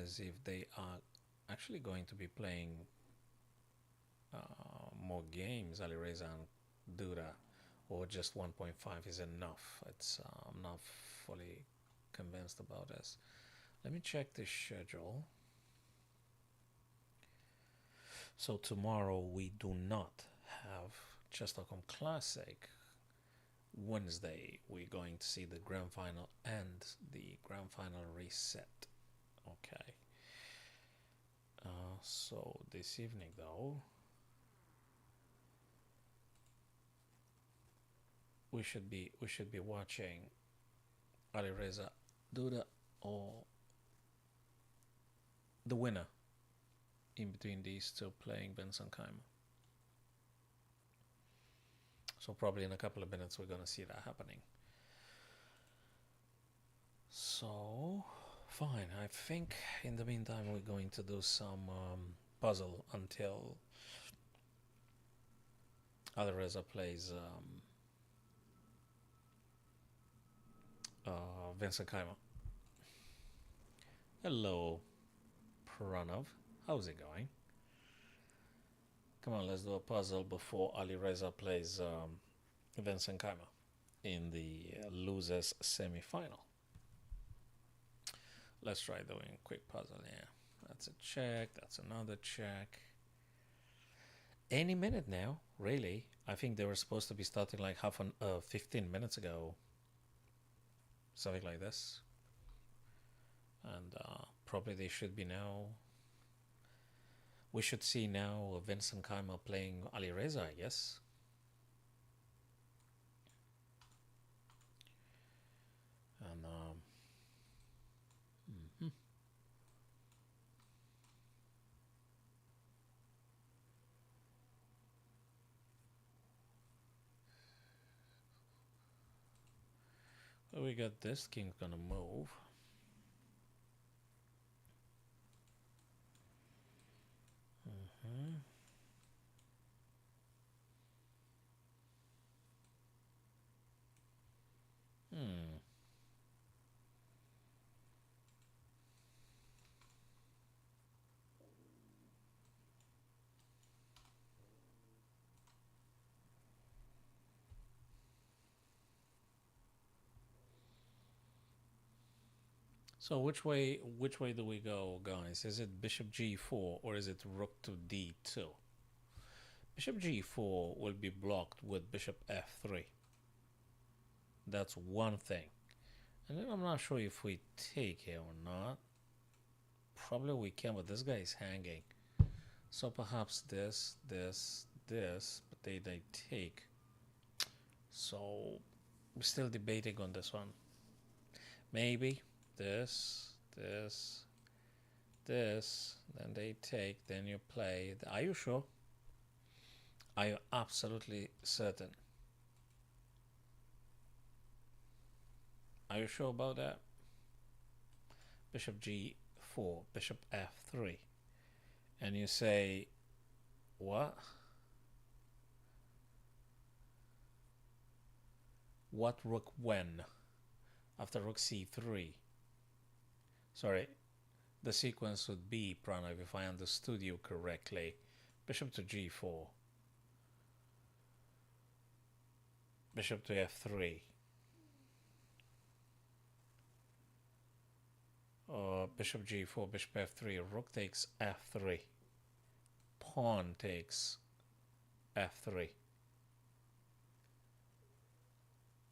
is if they are actually going to be playing more games, Alireza and Duda, or just 1.5 is enough. I'm not fully convinced about this. Let me check the schedule. So tomorrow we do not have Chess.com Classic. Wednesday we're going to see the grand final and the grand final reset. Okay. So this evening though, we should be watching Alireza Duda or the winner in between these two playing Benson Keymer. So probably in a couple of minutes we're gonna see that happening. So fine. I think in the meantime we're going to do some puzzle until Alireza plays Vincent Keymer. Hello, Pranav. How's it going? Come on, let's do a puzzle before Alireza plays Vincent Keymer in the losers semi-final. Let's try doing a quick puzzle here. That's a check. That's another check. Any minute now, really. I think they were supposed to be starting like 15 minutes ago. Something like this. And probably they should be now. We should see now Vincent Keymer playing Alireza, I guess. And we got this king's gonna move. Hmm. So which way do we go, guys? Is it bishop g4 or is it rook to d2? Bishop g4 will be blocked with bishop f3. That's one thing. And then I'm not sure if we take here or not. Probably we can, but this guy is hanging. So perhaps this, but they take. So we're still debating on this one. Maybe this, then they take, then you play. Are you sure? Are you absolutely certain? Are you sure about that? Bishop g4, bishop f3. And you say, what? What rook when? After rook c3. Sorry, the sequence would be, Pranav, if I understood you correctly. Bishop to g4. Bishop to f3. Bishop g4, bishop f3. Rook takes f3. Pawn takes f3.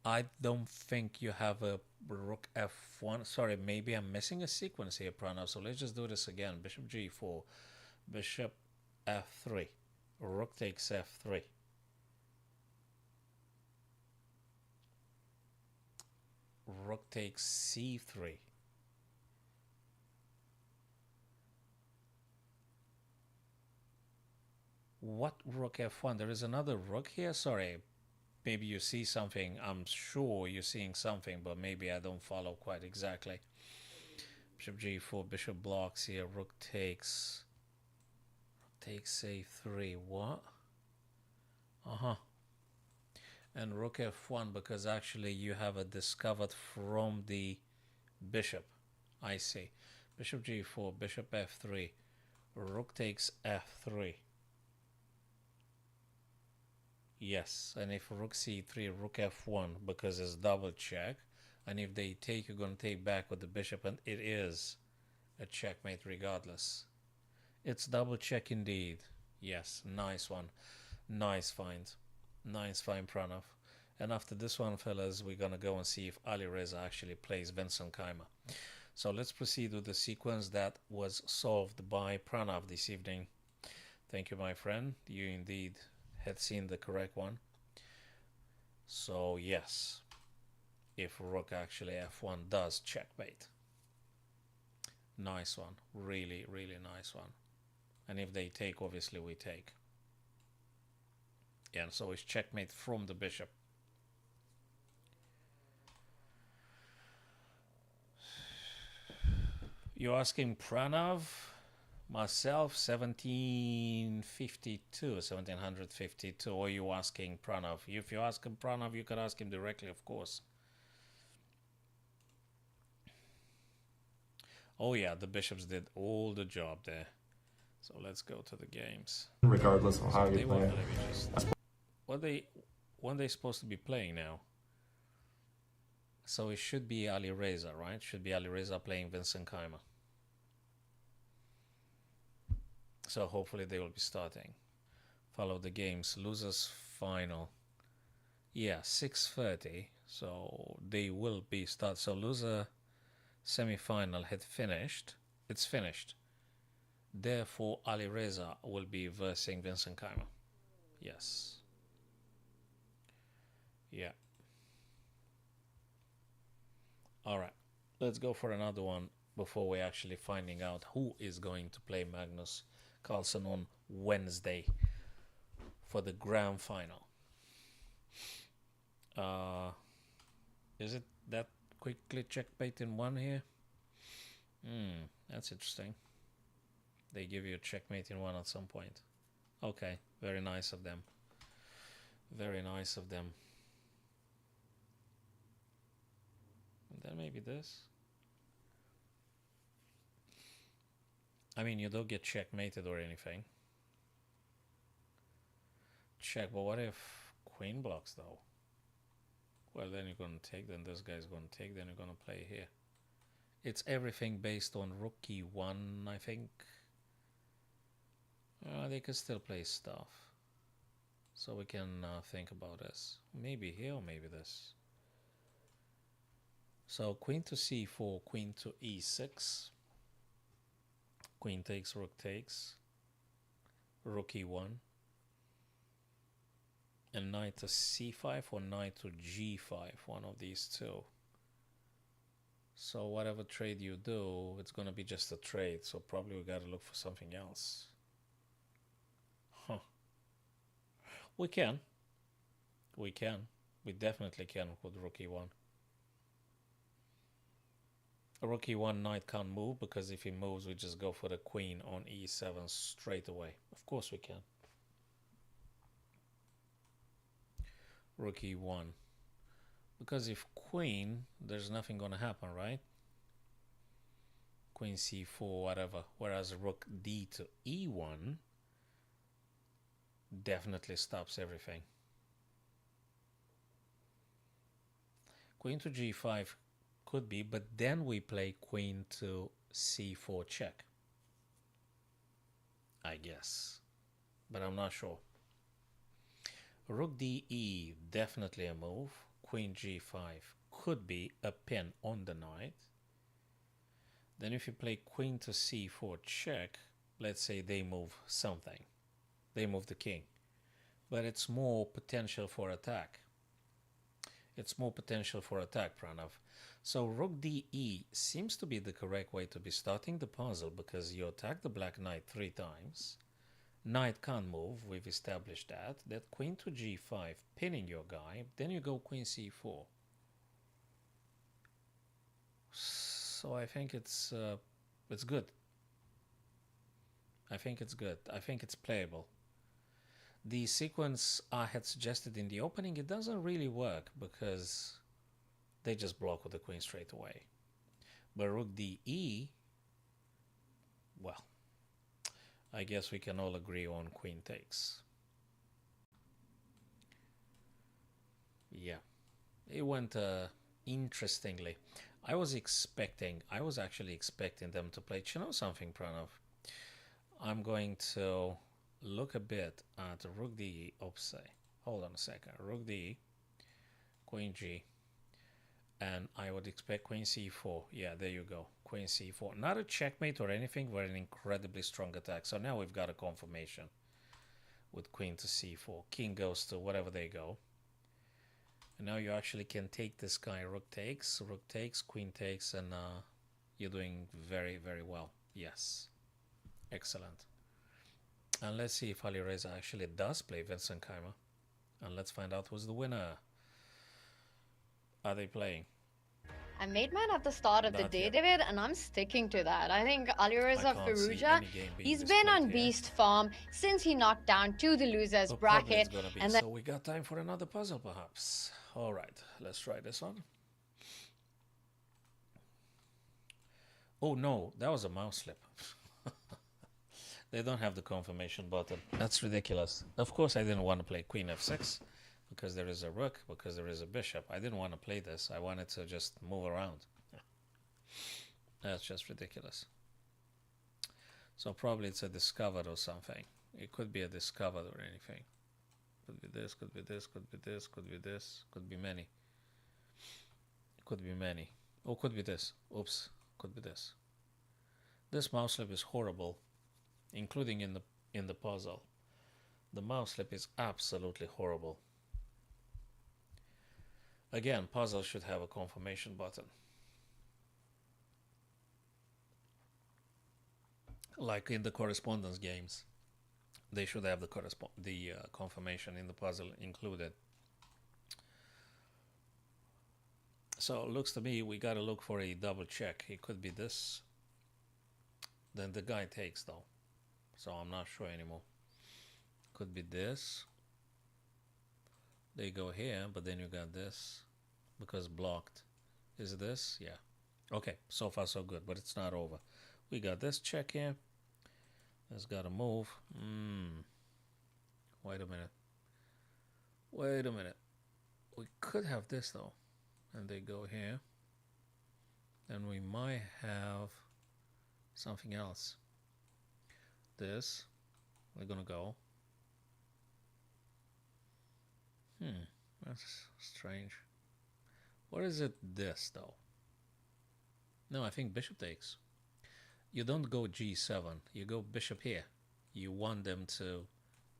I don't think you have a rook f1. Sorry, maybe I'm missing a sequence here, Pranav. So let's just do this again. Bishop g4, bishop f3. Rook takes f3. Rook takes c3. What rook f1? There is another rook here? Sorry, maybe you see something. I'm sure you're seeing something, but maybe I don't follow quite exactly. Bishop g4, bishop blocks here. Rook takes a3. What? And rook f1, because actually you have a discovered from the bishop. I see. Bishop g4, bishop f3, rook takes f3. Yes, and if rook c3, rook f1, because it's double check, and if they take, you're going to take back with the bishop, and it is a checkmate regardless. It's double check indeed. Yes, nice one. Nice find. Nice find, Pranav. And after this one, fellas, we're going to go and see if Alireza actually plays Vincent Keymer. So let's proceed with the sequence that was solved by Pranav this evening. Thank you, my friend. You indeed had seen the correct one. So yes, if rook actually f1 does checkmate. Nice one. Really, really nice one. And if they take, obviously we take. Yeah, so it's checkmate from the bishop. You're asking Pranav? Myself, 1752, or you asking Pranav? If you ask him Pranav, you could ask him directly, of course. Oh yeah, the bishops did all the job there. So let's go to the games. Regardless of how you play. When they supposed to be playing now? So it should be Alireza, right? Should be Alireza playing Vincent Keymer. So hopefully they will be starting. Follow the games. Losers final. Yeah, 6:30. So they will be start. So loser semi-final had finished. It's finished. Therefore, Alireza will be versing Vincent Keymer. Yes. Yeah. All right. Let's go for another one before we're actually finding out who is going to play Magnus Carlsen on Wednesday for the grand final. Is it that quickly checkmate in one here? That's interesting. They give you a checkmate in one at some point. Okay, very nice of them. Very nice of them. And then maybe this. I mean, you don't get checkmated or anything. Check, but what if queen blocks though? Well, then you're going to take, then this guy's going to take, then you're going to play here. It's everything based on rook e1, I think. They could still play stuff. So we can think about this. Maybe here or maybe this. So queen to c4, queen to e6. Queen takes, rook takes. Rook e1. And knight to c5 or knight to g5, one of these two. So whatever trade you do, it's going to be just a trade. So probably we got to look for something else. Huh. We can. We can. We definitely can with rook e1. Rook e1 knight can't move because if he moves, we just go for the queen on e7 straight away. Of course we can. Rook e1. Because if queen, there's nothing going to happen, right? Queen c4, whatever. Whereas rook d to e1 definitely stops everything. Queen to g5 could be, but then we play queen to c4 check. I guess. But I'm not sure. Rook de, definitely a move. Queen g5 could be a pin on the knight. Then if you play queen to c4 check, let's say they move something. They move the king. But it's more potential for attack. It's more potential for attack, Pranav. So rook de seems to be the correct way to be starting the puzzle because you attack the black knight 3 times. Knight can't move, we've established that. That queen to g5, pinning your guy. Then you go queen c4. So I think it's good. I think it's good. I think it's playable. The sequence I had suggested in the opening, it doesn't really work because they just block with the queen straight away. But rook de I guess we can all agree on queen takes. Yeah, it went interestingly. I was actually expecting them to play. Do you know something, Pranav? I'm going to look a bit at rook d. Oops, hold on a second. Rook d, queen g, and I would expect queen c4. Yeah, there you go. Queen c4. Not a checkmate or anything, but an incredibly strong attack. So now we've got a confirmation with queen to c4. King goes to whatever they go. And now you actually can take this guy. Rook takes, queen takes, and you're doing very, very well. Yes. Excellent. And let's see if Alireza actually does play Vincent Keymer. And let's find out who's the winner. Are they playing? I made mine at the start of the day, David, and I'm sticking to that. I think Alireza Firouzja, he's been on beast form since he knocked down to the losers bracket. And so we got time for another puzzle, perhaps. All right, let's try this one. Oh no, that was a mouse slip. They don't have the confirmation button. That's ridiculous. Of course, I didn't want to play queen f6 because there is a rook, because there is a bishop. I didn't want to play this. I wanted to just move around. That's just ridiculous. So probably it's a discovered or something. It could be a discovered or anything. Could be this, could be this, could be this, could be this, could be many. Could be many. Or could be this. Oops, could be this. This mouse slip is horrible, including in the puzzle. The mouse slip is absolutely horrible. Again, puzzle should have a confirmation button. Like in the correspondence games, they should have the confirmation in the puzzle included. So it looks to me we gotta look for a double check. It could be this. Then the guy takes though. So I'm not sure anymore. Could be this. They go here, but then you got this because blocked. Is this? Yeah. Okay, so far so good, but it's not over. We got this check here. It's got to move. Wait a minute. Wait a minute. We could have this though. And they go here. Then we might have something else. This. We're going to go. That's strange. What is it this though? No, I think bishop takes. You don't go g7. You go bishop here. You want them to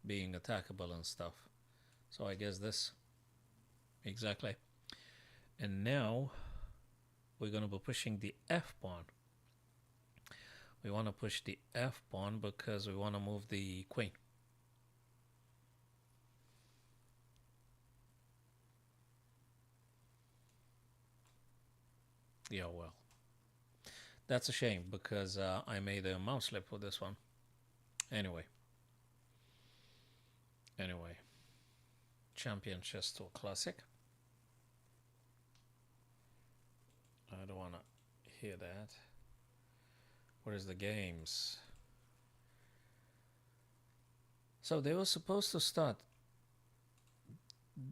being attackable and stuff. So I guess this. Exactly. And now we're going to be pushing the f pawn. We want to push the f pawn because we want to move the queen. Yeah, well. That's a shame because I made a mouse slip for this one. Anyway. Champion Chess Tour Classic. I don't want to hear that. Where's the games? So they were supposed to start.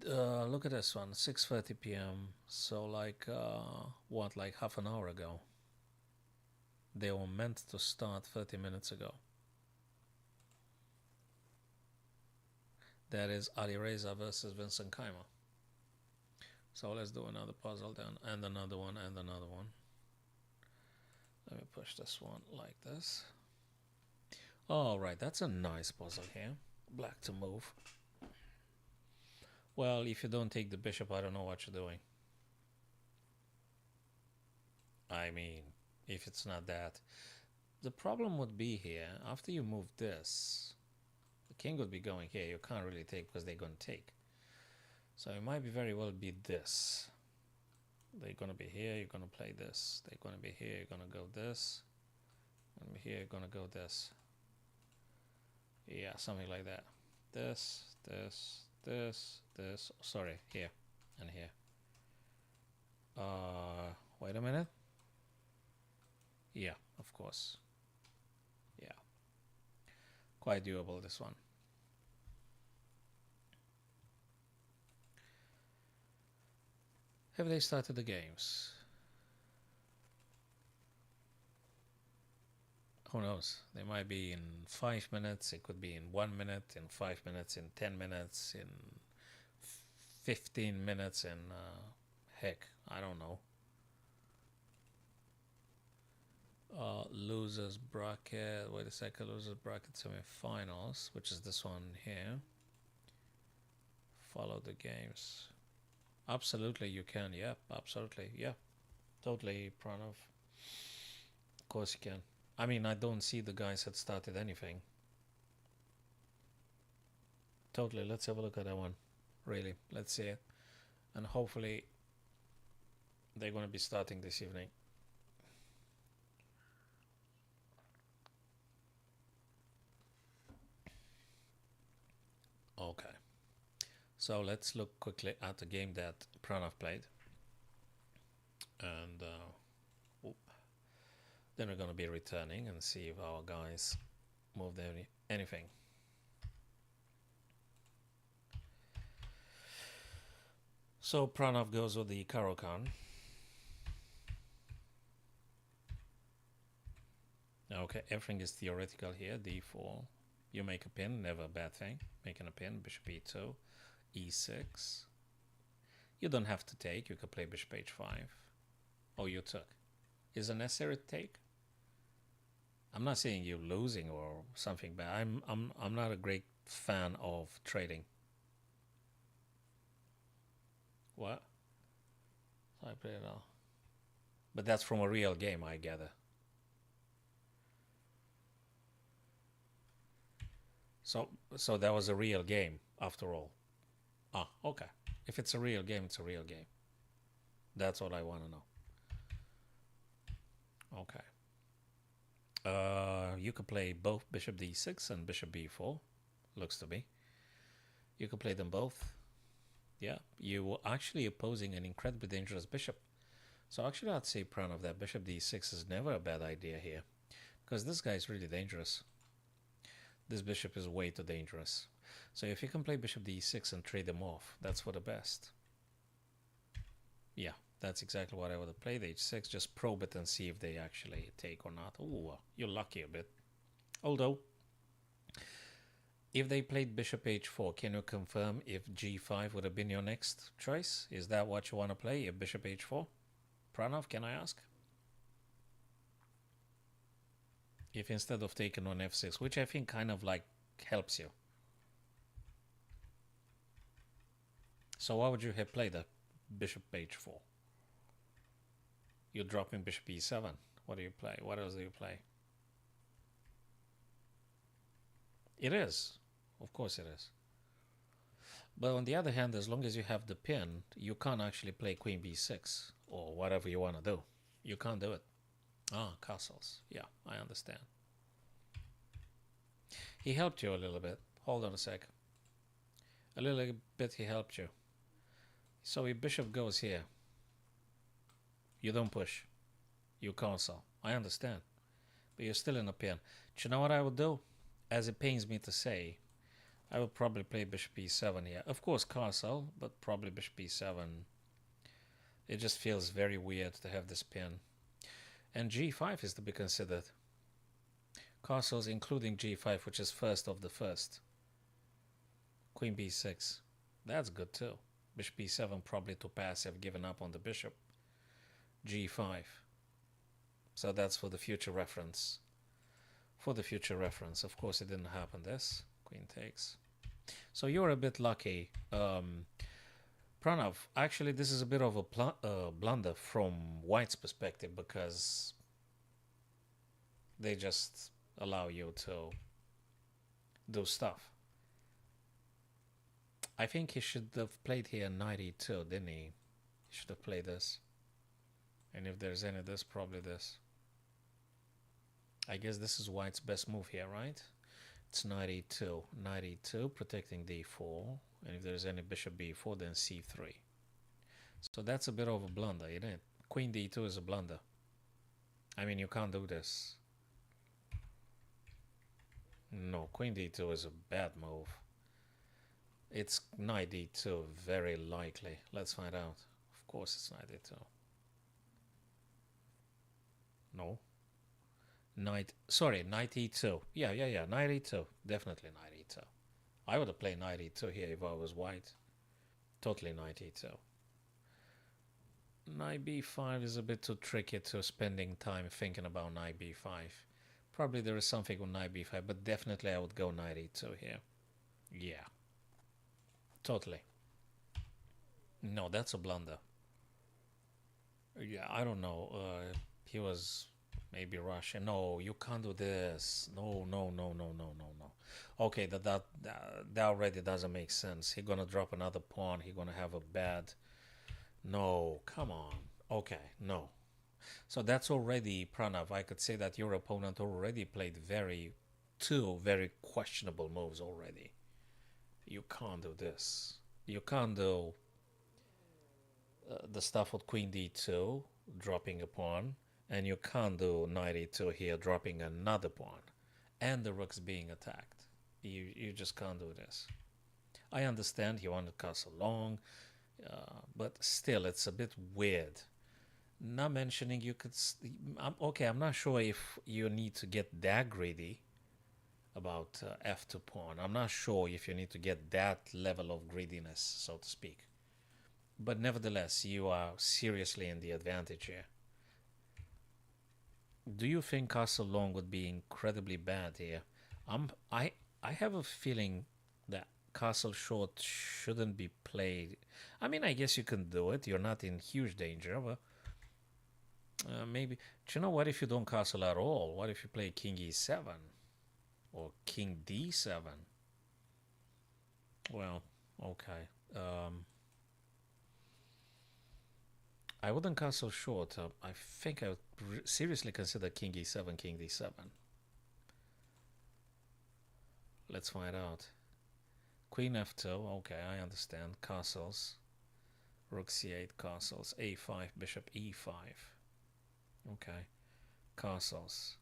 Look at this one, 6:30 p.m. So like what, like half an hour ago. They were meant to start 30 minutes ago. That is Alireza versus Vincent Keymer. So let's do another puzzle then, and another one, and another one. Let me push this one like this. All right, that's a nice puzzle here. Black to move. Well, if you don't take the bishop, I don't know what you're doing. I mean, if it's not that. The problem would be here, after you move this, the king would be going here. You can't really take because they're going to take. So it might be very well be this. They're going to be here, you're going to play this. They're going to be here, you're going to go this. And here, you're going to go this. Yeah, something like that. This. Sorry, here and here. Wait a minute. Yeah, of course. Yeah. Quite doable, this one. Have they started the games? Who knows? They might be in 5 minutes, it could be in 1 minute, in 5 minutes, in 10 minutes, in 15 minutes, and heck, I don't know. Losers bracket, wait a second, losers bracket semi-finals, which is this one here. Follow the games. Absolutely, you can, yeah, absolutely, yeah. Totally, Pranav. Of course you can. I mean, I don't see the guys that started anything. Totally, let's have a look at that one. Really, let's see it. And hopefully they're going to be starting this evening. Okay. So let's look quickly at the game that Pranav played. And then we're going to be returning and see if our guys moved anything. So Pranav goes with the Caro-Kann. Okay, everything is theoretical here. D4. You make a pin, never a bad thing. Making a pin, bishop e2, e6. You don't have to take, you can play bishop h5. Oh, you took. Is it necessary to take? I'm not saying you're losing or something, but I'm not a great fan of trading. What? So I play it all. But that's from a real game, I gather. So that was a real game after all. Ah, okay. If it's a real game, it's a real game. That's what I want to know. Okay. You could play both bishop d6 and bishop b4. Looks to be. You could play them both. Yeah, you were actually opposing an incredibly dangerous bishop. So actually I'd say, Pranav, that bishop d6 is never a bad idea here. Because this guy is really dangerous. This bishop is way too dangerous. So if you can play bishop d6 and trade them off, that's for the best. Yeah, that's exactly what I would have played. h6, just probe it and see if they actually take or not. Ooh, you're lucky a bit. Although, if they played bishop h4, can you confirm if g5 would have been your next choice? Is that what you want to play, if bishop h4? Pranav, can I ask? If instead of taking on f6, which I think kind of like helps you. So why would you have played a bishop h4? You're dropping bishop e7. What do you play? What else do you play? It is. Of course it is. But on the other hand, as long as you have the pin, you can't actually play queen b6 or whatever you want to do. You can't do it. Ah, castles. Yeah, I understand. He helped you a little bit. Hold on a sec. A little bit he helped you. So if bishop goes here, you don't push. You castle. I understand. But you're still in a pin. Do you know what I would do? As it pains me to say, I would probably play bishop e7 here. Of course castle, but probably bishop e7. It just feels very weird to have this pin. And g5 is to be considered. Castles including g5, which is first of the first. Queen b6. That's good too. Bishop b7 probably too passive, given up on the bishop. g5. So that's for the future reference. For the future reference. Of course it didn't happen this. Queen takes. So you're a bit lucky. Pranav, actually this is a bit of a blunder from White's perspective, because they just allow you to do stuff. I think he should have played here knight e2, didn't he? He should have played this. And if there's any this, probably this. I guess this is White's best move here, right? It's knight e2. Knight e2, protecting d4. And if there's any bishop b4, then c3. So that's a bit of a blunder, isn't it? Queen d2 is a blunder. I mean, you can't do this. No, queen d2 is a bad move. It's knight d2, very likely. Let's find out. Of course it's knight d2. No. Knight e2. Yeah, knight e2. Definitely knight e2. I would have played knight e2 here if I was white. Totally knight e2. Knight b5 is a bit too tricky to spending time thinking about knight b5. Probably there is something on knight b5, but definitely I would go knight e2 here. Yeah. Totally. No, that's a blunder. Yeah, I don't know. He was maybe Russian. No, you can't do this. No. Okay, that already doesn't make sense. He's gonna drop another pawn. He's gonna have a bad. No, come on. Okay, no. So that's already Pranav. I could say that your opponent already played two very questionable moves already. You can't do this. You can't do the stuff with queen d2, dropping a pawn, and you can't do knight e2 here, dropping another pawn, and the rook's being attacked. You just can't do this. I understand he wanted castle long, but still, it's a bit weird. Not mentioning you could. I'm not sure if you need to get that greedy about f2 pawn. I'm not sure if you need to get that level of greediness, so to speak. But nevertheless, you are seriously in the advantage here. Do you think castle long would be incredibly bad here? I have a feeling that castle short shouldn't be played. I mean, I guess you can do it. You're not in huge danger, but maybe. Do you know what if you don't castle at all? What if you play king e7 or king d7? Well, okay. I wouldn't castle short. I think I would seriously consider king e7, king d7. Let's find out. Queen f2. Okay, I understand. Castles. Rook c8, castles. a5, bishop e5. Okay. Castles.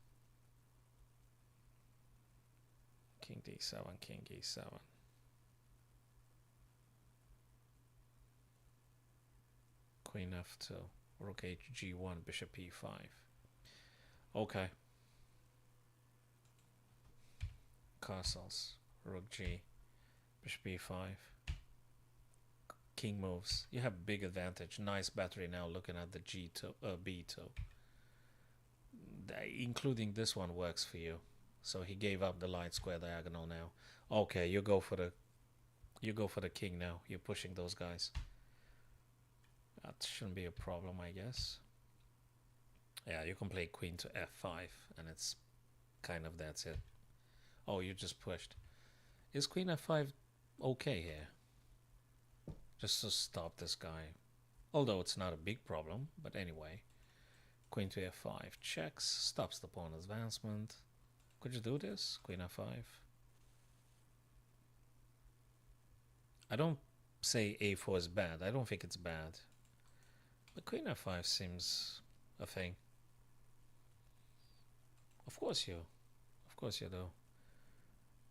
King d7, king e7. Queen f2, rook hg1, bishop e5. Okay. Castles, rook g, bishop e5. King moves. You have big advantage. Nice battery now looking at the g2, b2. Including this one works for you. So he gave up the light square diagonal now. Okay, you go for the king now. You're pushing those guys. That shouldn't be a problem, I guess. Yeah, you can play queen to f5, and it's kind of that's it. Oh, you just pushed. Is queen f5 okay here? Just to stop this guy. Although it's not a big problem, but anyway. Queen to f5 checks, stops the pawn advancement. Could you do this? Queen f5. I don't say a4 is bad. I don't think it's bad. But queen f5 seems a thing. Of course you do.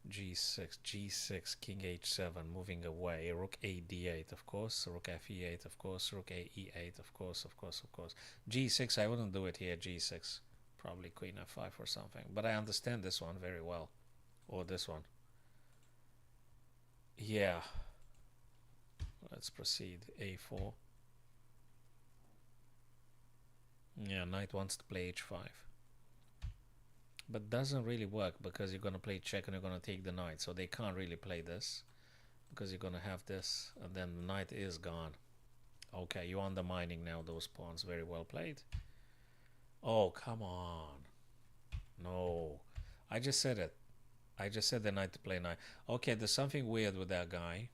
g6, king h7, moving away. Rook a d8, of course. Rook f e8, of course. Rook a e8, of course. g6, I wouldn't do it here. g6, probably queen f5 or something. But I understand this one very well, or this one. Yeah. Let's proceed. a4. Yeah, knight wants to play h5. But doesn't really work because you're going to play check and you're going to take the knight. So they can't really play this because you're going to have this and then the knight is gone. Okay, you're undermining now those pawns. Very well played. Oh, come on. No. I just said it. I just said the knight to play knight. Okay, there's something weird with that guy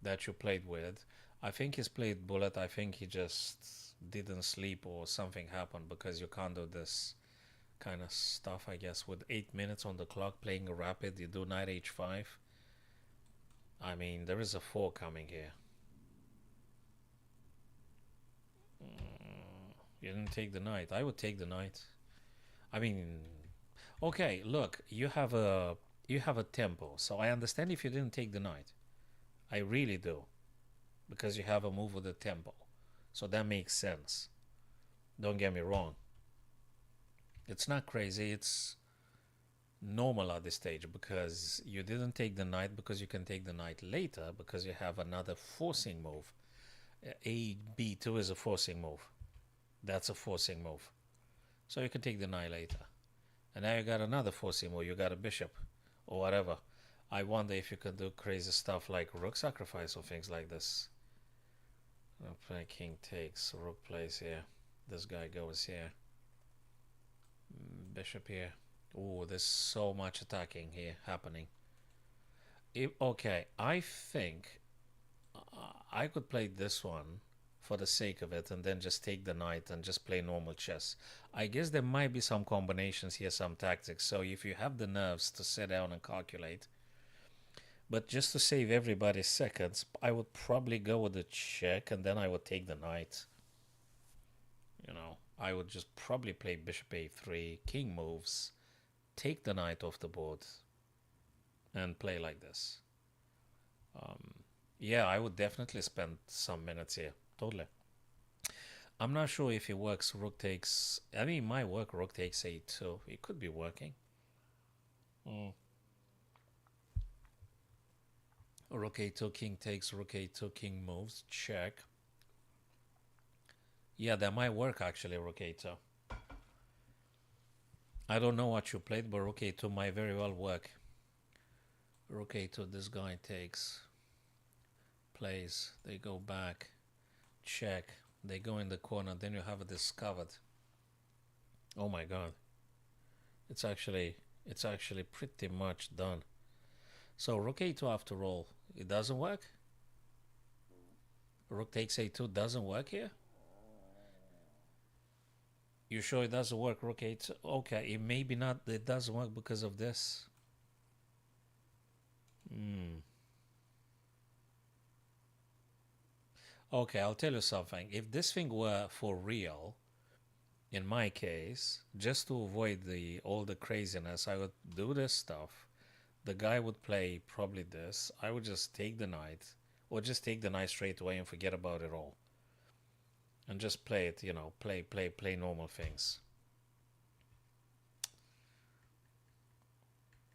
that you played with. I think he's played bullet. I think he just didn't sleep or something happened because you can't do this kind of stuff, I guess. With 8 minutes on the clock playing a rapid, you do knight h5. I mean, there is a 4 coming here. You didn't take the knight. I would take the knight. I mean, Okay, look, you have a tempo, so I understand if you didn't take the knight. I really do, because you have a move with a tempo, so that makes sense. Don't get me wrong. It's not crazy. It's normal at this stage because you didn't take the knight because you can take the knight later because you have another forcing move. A b2 is a forcing move. That's a forcing move. So you can take the knight later. And now you got another forcing move. You got a bishop or whatever. I wonder if you can do crazy stuff like rook sacrifice or things like this. I'll play king takes, rook plays here. This guy goes here. Bishop here. Oh, there's so much attacking here happening. Okay, I think I could play this one for the sake of it and then just take the knight and just play normal chess. I guess there might be some combinations here, some tactics. So if you have the nerves to sit down and calculate, but just to save everybody's seconds, I would probably go with the check and then I would take the knight. You know, I would just probably play bishop a3, king moves, take the knight off the board, and play like this. Yeah, I would definitely spend some minutes here. Totally. I'm not sure if it works. Rook takes. I mean, it might work. Rook takes a2. It could be working. Rook a2, king takes. Rook a2, king moves. Check. Yeah, that might work actually. Rook a2. I don't know what you played, but Rook a2 might very well work. Rook a2. This guy takes. Plays. They go back. Check. They go in the corner. Then you have it discovered. Oh my god. It's actually pretty much done. So rook a2 after all. It doesn't work? Rook takes a2 doesn't work here? You sure it doesn't work? Rook a2. Okay, it maybe not. It doesn't work because of this. Okay, I'll tell you something. If this thing were for real, in my case, just to avoid all the craziness, I would do this stuff. The guy would play probably this. I would just take the knight, or just take the knight straight away and forget about it all. And just play it, you know, play normal things.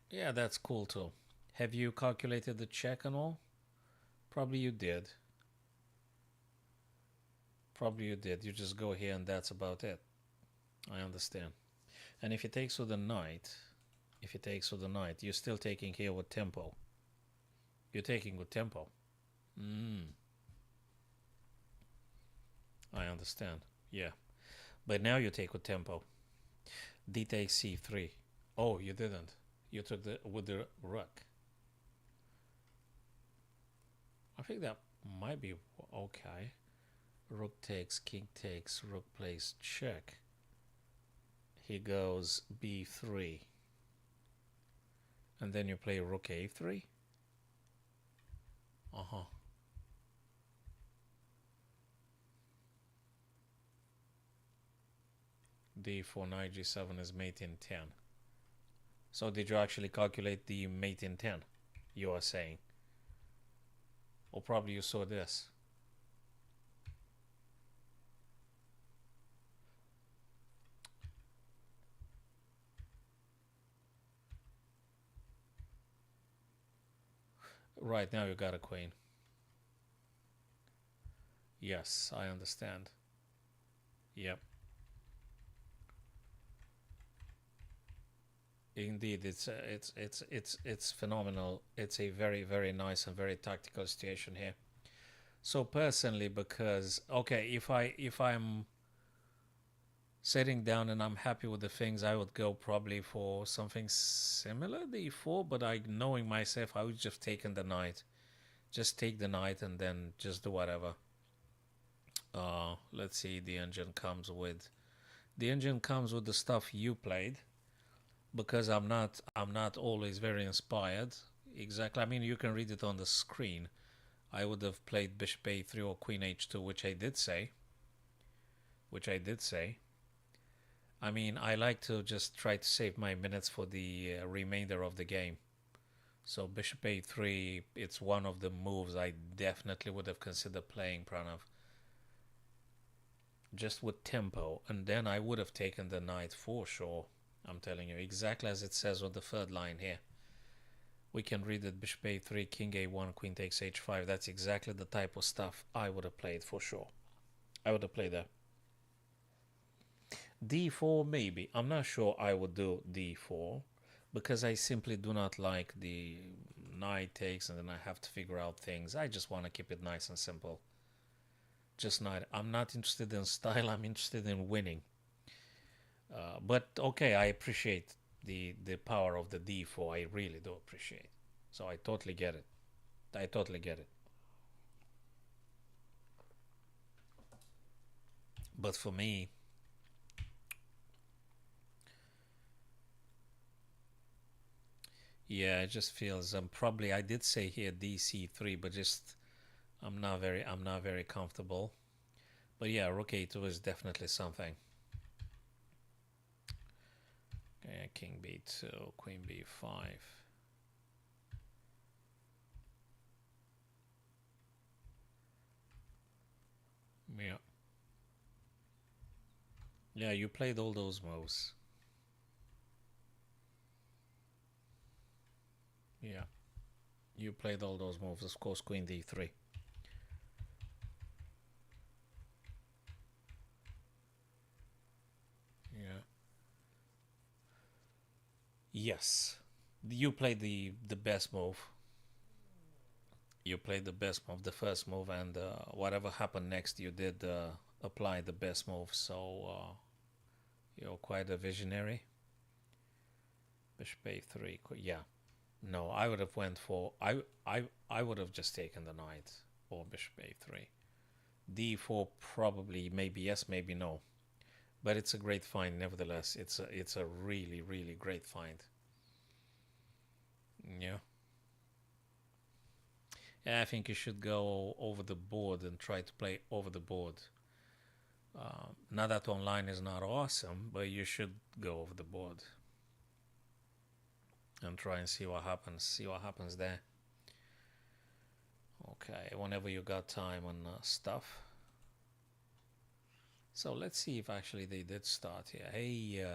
Yeah, that's cool too. Have you calculated the check and all? Probably you did. Probably you did. You just go here and that's about it. I understand. And if he takes with the knight, you're still taking here with tempo. You're taking with tempo. I understand. Yeah. But now you take with tempo. D takes c3. Oh, you didn't. You took with the rook. I think that might be okay. Rook takes, king takes, rook plays check. He goes b3. And then you play rook a3. d4, knight g7 is mate in 10. So did you actually calculate the mate in 10? You are saying. Or probably you saw this. Right, now you got a queen. Yes, I understand. Yep. Indeed, it's phenomenal. It's a very, very nice and very tactical situation here. So personally, because okay, if I'm sitting down and I'm happy with the things, I would go probably for something similar, d4. But knowing myself, I would just take the knight, just take the knight, and then just do whatever. Let's see. The engine comes with the stuff you played. Because I'm not always very inspired. Exactly. I mean, you can read it on the screen. I would have played bishop a3 or queen h2, which I did say. I mean, I like to just try to save my minutes for the remainder of the game. So bishop a3, it's one of the moves I definitely would have considered playing, Pranav. Just with tempo, and then I would have taken the knight for sure. I'm telling you, exactly as it says on the third line here. We can read it, bishop a3, king a1, queen takes h5. That's exactly the type of stuff I would have played for sure. I would have played that. d4 maybe. I'm not sure I would do d4 because I simply do not like the knight takes and then I have to figure out things. I just want to keep it nice and simple. Just knight. I'm not interested in style. I'm interested in winning. But okay, I appreciate the power of the d4. I really do appreciate. So I totally get it. I totally get it. But for me, yeah, it just feels probably I did say here dc3, but just I'm not very comfortable. But yeah, rook a2 is definitely something. Okay, king b2, queen b5. Yeah. Yeah, you played all those moves. Yeah. You played all those moves. Of course, queen d3. Yeah. Yes. You played the best move. You played the best move, the first move, and whatever happened next, you did apply the best move. So you're quite a visionary. Bishop a3. Yeah. No, I would have went for I would have just taken the knight or bishop a3. d4 probably, maybe yes, maybe no. But it's a great find nevertheless. It's a really great find. Yeah. Yeah, I think you should go over the board and try to play over the board. Not that online is not awesome, but you should go over the board and try and see what happens. See what happens there. Okay, whenever you got time and stuff. So let's see if actually they did start here. Hey,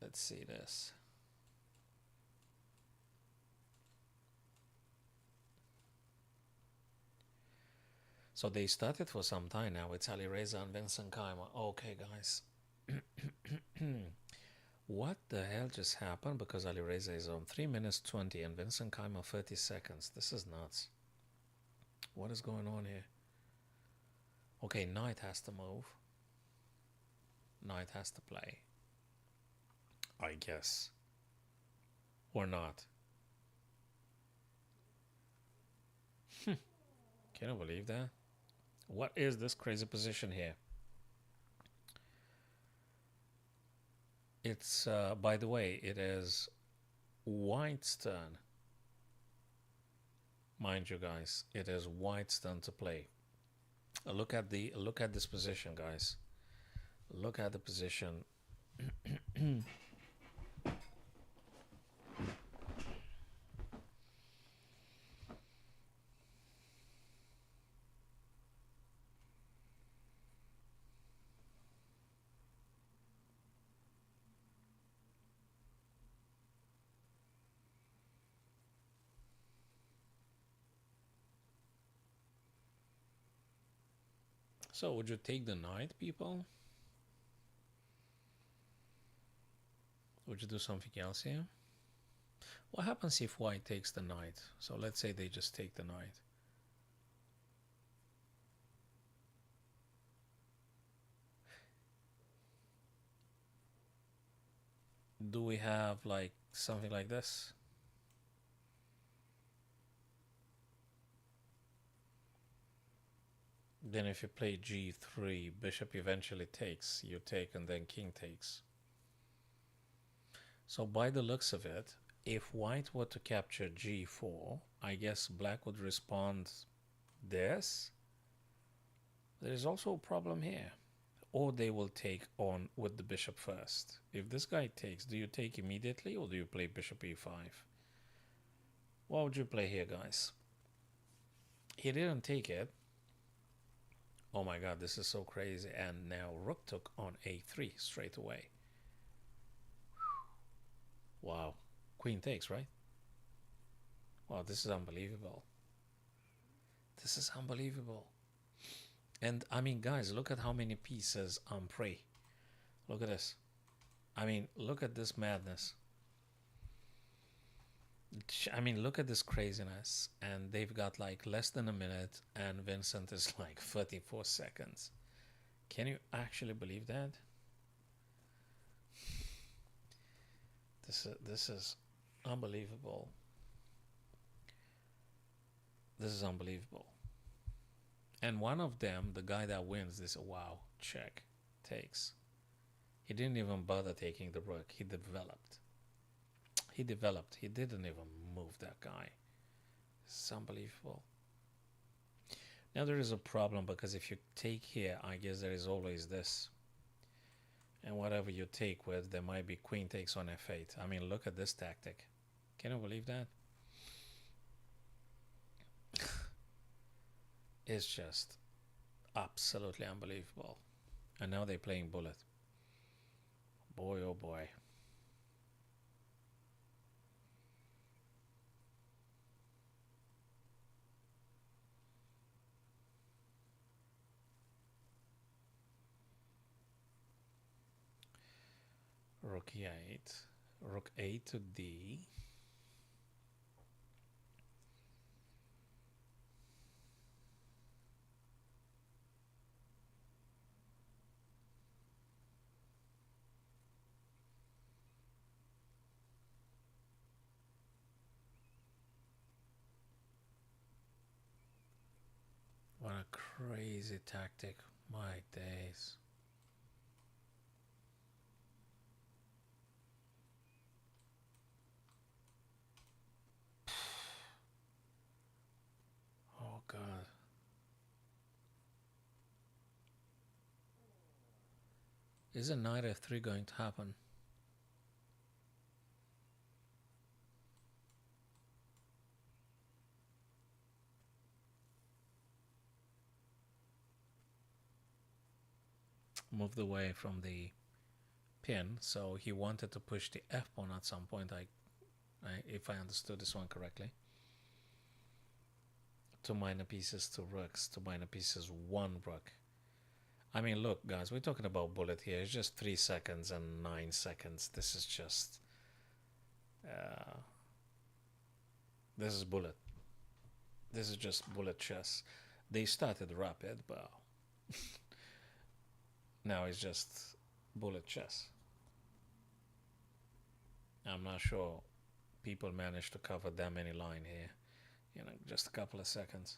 let's see this. So they started for some time now. It's Alireza and Vincent Keymer. Okay, guys. What the hell just happened? Because Alireza is on 3 minutes 20 and Vincent Keymer 30 seconds. This is nuts. What is going on here? Okay, knight has to move. Knight has to play. I guess. Or not. Can you believe that? What is this crazy position here? It's, by the way, it is White's turn. Mind you, guys, it is White's turn to play. Look at this position, guys. Look at the position. So, would you take the knight, people? Would you do something else here? What happens if white takes the knight? So let's say they just take the knight. Do we have like something like this? Then if you play g3, bishop eventually takes, you take, and then king takes. So by the looks of it, if white were to capture g4, I guess black would respond this. There is also a problem here. or they will take on with the bishop first. If this guy takes, do you take immediately or do you play bishop e5? What would you play here, guys? He didn't take it. Oh my god, this is so crazy. And now rook took on a3 straight away. Wow. Queen takes, right? Wow, this is unbelievable. This is unbelievable. And I mean, guys, look at how many pieces on prey. Look at this. I mean, look at this madness. I mean, look at this craziness. And they've got like less than a minute, and Vincent is like 34 seconds. Can you actually believe that? This is unbelievable. This is unbelievable. And one of them, the guy that wins this, wow, check, takes. He didn't even bother taking the rook. He developed. He developed. He didn't even move that guy. It's unbelievable. Now there is a problem, because if you take here, I guess there is always this. And whatever you take with, there might be queen takes on f8. I mean, look at this tactic. Can you believe that? It's just absolutely unbelievable. And now they're playing bullet. Boy, oh boy. Rook e8, rook a to d. What a crazy tactic, my days. Oh God. Is a knight f3 going to happen? Moved away from the pin, so he wanted to push the f pawn at some point, if I understood this one correctly. Two minor pieces, two rooks, two minor pieces, one rook. I mean, look, guys, we're talking about bullet here. It's just 3 seconds and 9 seconds. This is just... this is bullet. This is just bullet chess. They started rapid, but... now it's just bullet chess. I'm not sure people managed to cover that many line here. You know, just a couple of seconds.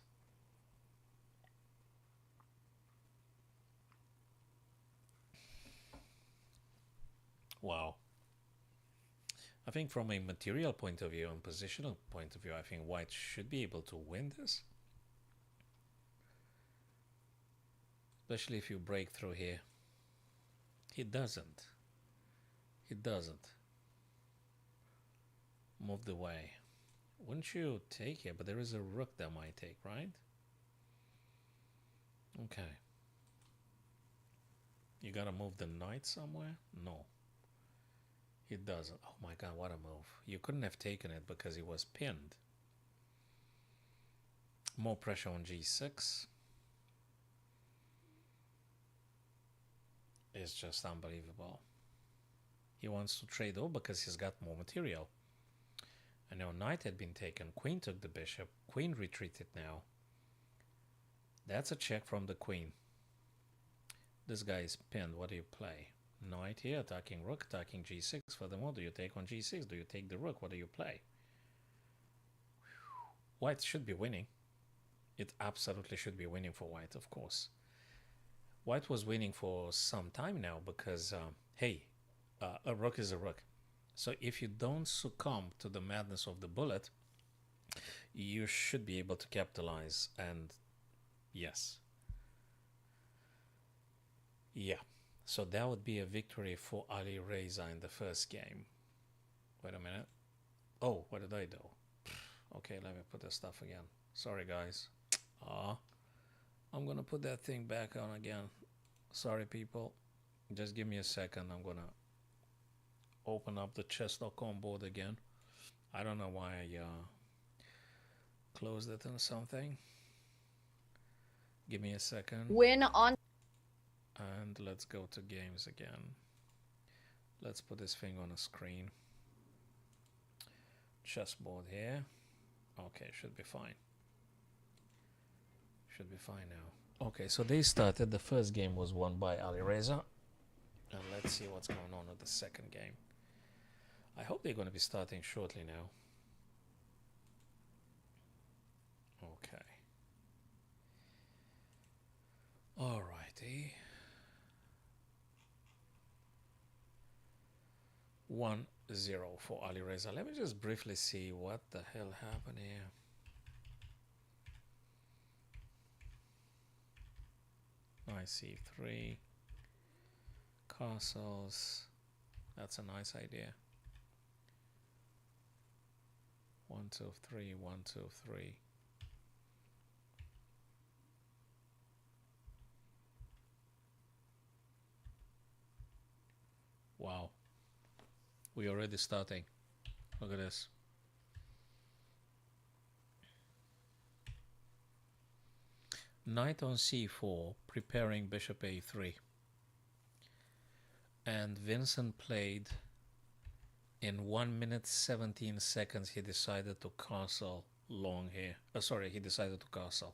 Wow. I think from a material point of view and positional point of view, I think white should be able to win this. Especially if you break through here. He doesn't. He doesn't. Moved away. Wouldn't you take here? But there is a rook that might take, right? Okay. You gotta move the knight somewhere? No. He doesn't. Oh my god, what a move. You couldn't have taken it because he was pinned. More pressure on g6. It's just unbelievable. He wants to trade over because he's got more material. And now knight had been taken. Queen took the bishop. Queen retreated now. That's a check from the queen. This guy is pinned. What do you play? Knight here, attacking rook, attacking g6. Furthermore, do you take on g6? Do you take the rook? What do you play? White should be winning. It absolutely should be winning for white, of course. White was winning for some time now because, hey, a rook is a rook. So if you don't succumb to the madness of the bullet, you should be able to capitalize. And yes, Yeah. So that would be a victory for Alireza in the first game. Wait a minute. Oh, what did I do? Okay, let me put this stuff again. Sorry, guys. I'm gonna put that thing back on again. Sorry, people. Just give me a second. I'm gonna open up the chess.com board again. I don't know why I closed it or something. Give me a second. Win on. And let's go to games again. Let's put this thing on a screen. Chessboard here. Okay, should be fine. Should be fine now. Okay, so they started. The first game was won by Alireza. And let's see what's going on with the second game. I hope they're going to be starting shortly now. Okay. Alrighty. 1-0 for Alireza. Let me just briefly see what the hell happened here. Knight c3. Castles. That's a nice idea. 1, 2, 3, 1, 2, 3. Wow. We're already starting. Look at this. Knight on c4, preparing bishop a3. And Vincent played in 1 minute 17 seconds. He decided to castle long here. He decided to castle.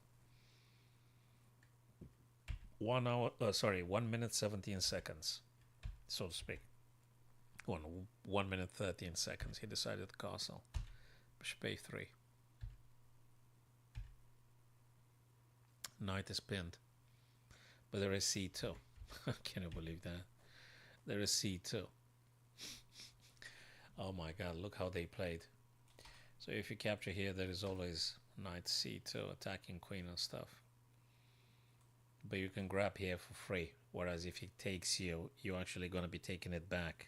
1 minute 17 seconds, so to speak. 1 minute 13 seconds. He decided to castle. Bishop a3. Knight is pinned. But there is c2. Can you believe that? There is c2. Oh my god, look how they played. So if you capture here, there is always knight c2 attacking queen and stuff. But you can grab here for free. Whereas if he takes you, you're actually going to be taking it back.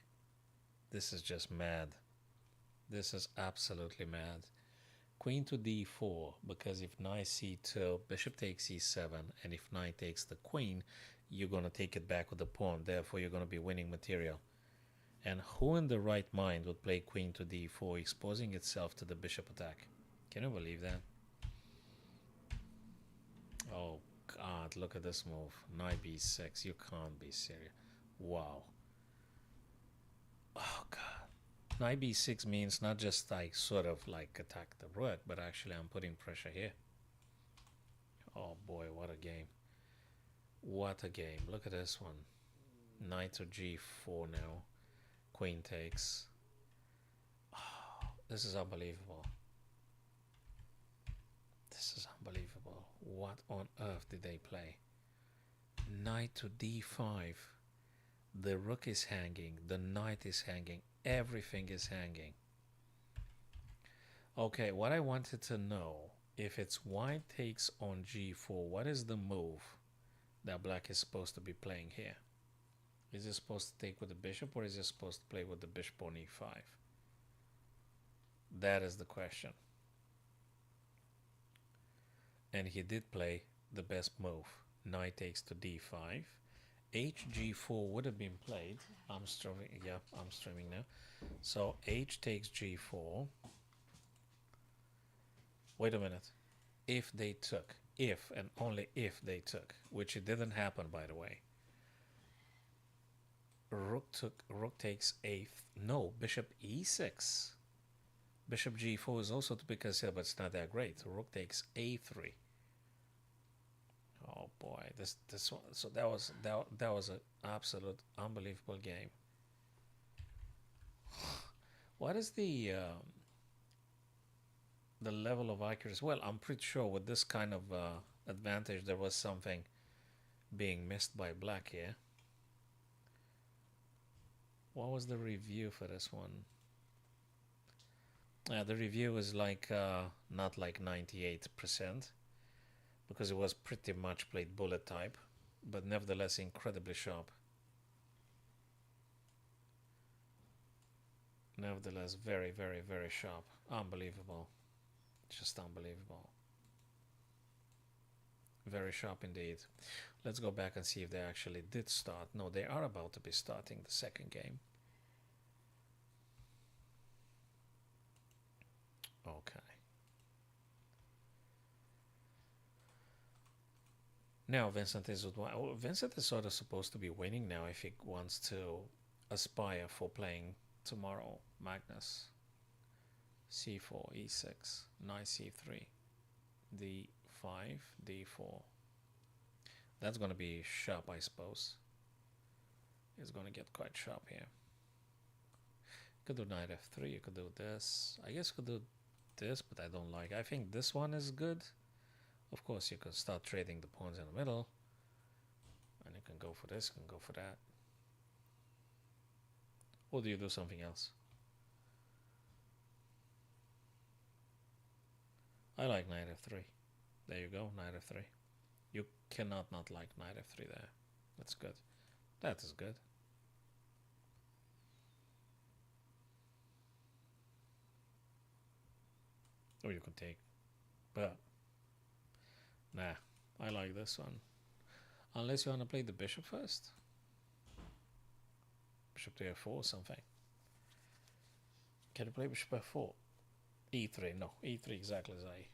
This is just mad. This is absolutely mad. Queen to d4, because if knight c2, bishop takes e7, and if knight takes the queen, you're going to take it back with the pawn. Therefore, you're going to be winning material. And who in the right mind would play queen to d4, exposing itself to the bishop attack? Can you believe that? Oh god, look at this move. Knight b6. You can't be serious. Wow. Oh god. Knight b6 means not just like sort of like attack the rook, but actually I'm putting pressure here. Oh boy, what a game. What a game. Look at this one. Knight to g4 now. Queen takes. Oh, this is unbelievable. This is unbelievable. What on earth did they play? Knight to d5. The rook is hanging. The knight is hanging. Everything is hanging. Okay, what I wanted to know, if it's white takes on g4, what is the move that black is supposed to be playing here? Is it supposed to take with the bishop, or is it supposed to play with the bishop on e5? That is the question. And he did play the best move. Knight takes to d5. Hg4 would have been played. I'm streaming. Yeah, I'm streaming now. So h takes g4. Wait a minute. If they took, if and only if they took, which it didn't happen, by the way. Rook takes eighth. No, bishop e6. Bishop g4 is also to be considered, but it's not that great. Rook takes a3. Oh boy, this one. So that was an absolute unbelievable game. What is the level of accuracy? Well, I'm pretty sure with this kind of advantage, there was something being missed by black here. What was the review for this one? The review is like not like 98%, because it was pretty much played bullet type. but nevertheless incredibly sharp. Nevertheless, very, very, very sharp. Unbelievable. Just unbelievable. Very sharp indeed. Let's go back and see if they actually did start. No, they are about to be starting the second game. Okay. Now Vincent is sort of supposed to be winning now if he wants to aspire for playing tomorrow. Magnus. C4, E6, knight C3, D5, D4. That's going to be sharp, I suppose. It's going to get quite sharp here. You could do knight F3, you could do this. I guess you could do this, but I don't like. I think this one is good. Of course, you can start trading the pawns in the middle. And you can go for this, you can go for that. Or do you do something else? I like knight F3. There you go, knight F3. You cannot not like knight F3 there. That's good. That is good. Or you could take, but nah, I like this one. Unless you want to play the bishop first. Bishop to F4 or something. Can you play bishop F4? E3, no, E3 exactly as I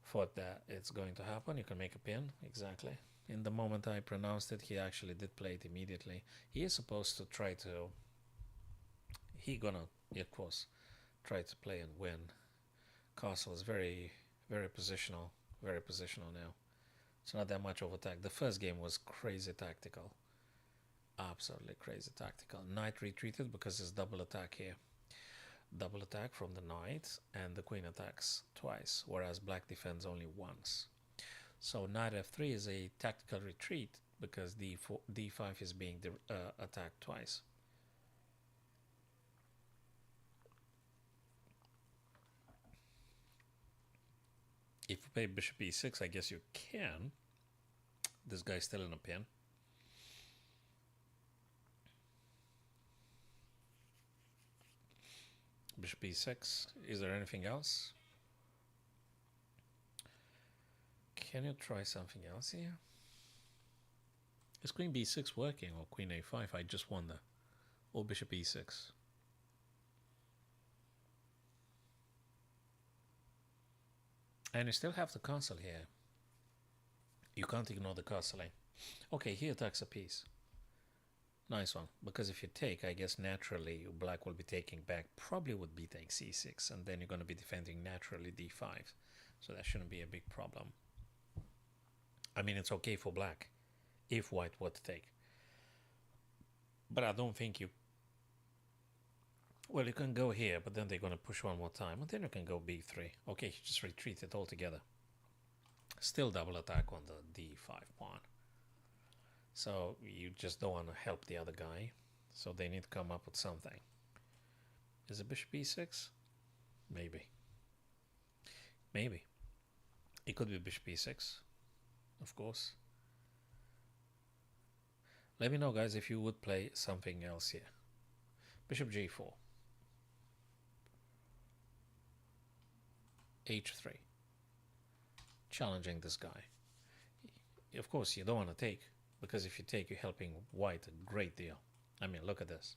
thought that it's going to happen. You can make a pin, exactly. In the moment I pronounced it, he actually did play it immediately. He is supposed to try to, of course, try to play and win. Castle is very, very positional now. It's not that much of attack. The first game was crazy tactical. Absolutely crazy tactical. Knight retreated because it's double attack here. Double attack from the knight, and the queen attacks twice, whereas black defends only once. So knight F3 is a tactical retreat because D5 is being attacked twice. If you play bishop E6, I guess you can. This guy's still in a pin. Bishop E6. Is there anything else? Can you try something else here? Is queen B6 working, or queen A5? I just wonder. Or bishop E6. And you still have the castle here. You can't ignore the castling. Okay, he attacks a piece. Nice one. Because if you take, I guess naturally black will be taking back. Probably would be take C6. And then you're going to be defending naturally D5. So that shouldn't be a big problem. I mean, it's okay for black if white were to take. But I don't think you... Well, you can go here, but then they're going to push one more time. And then you can go B3. Okay, you just retreat it altogether. Still double attack on the D5 pawn. So you just don't want to help the other guy. So they need to come up with something. Is it bishop E6? Maybe. Maybe. It could be bishop E6. Of course. Let me know, guys, if you would play something else here. Bishop G4. H3. Challenging this guy. Of course, you don't want to take, because if you take, you're helping white a great deal. I mean, look at this.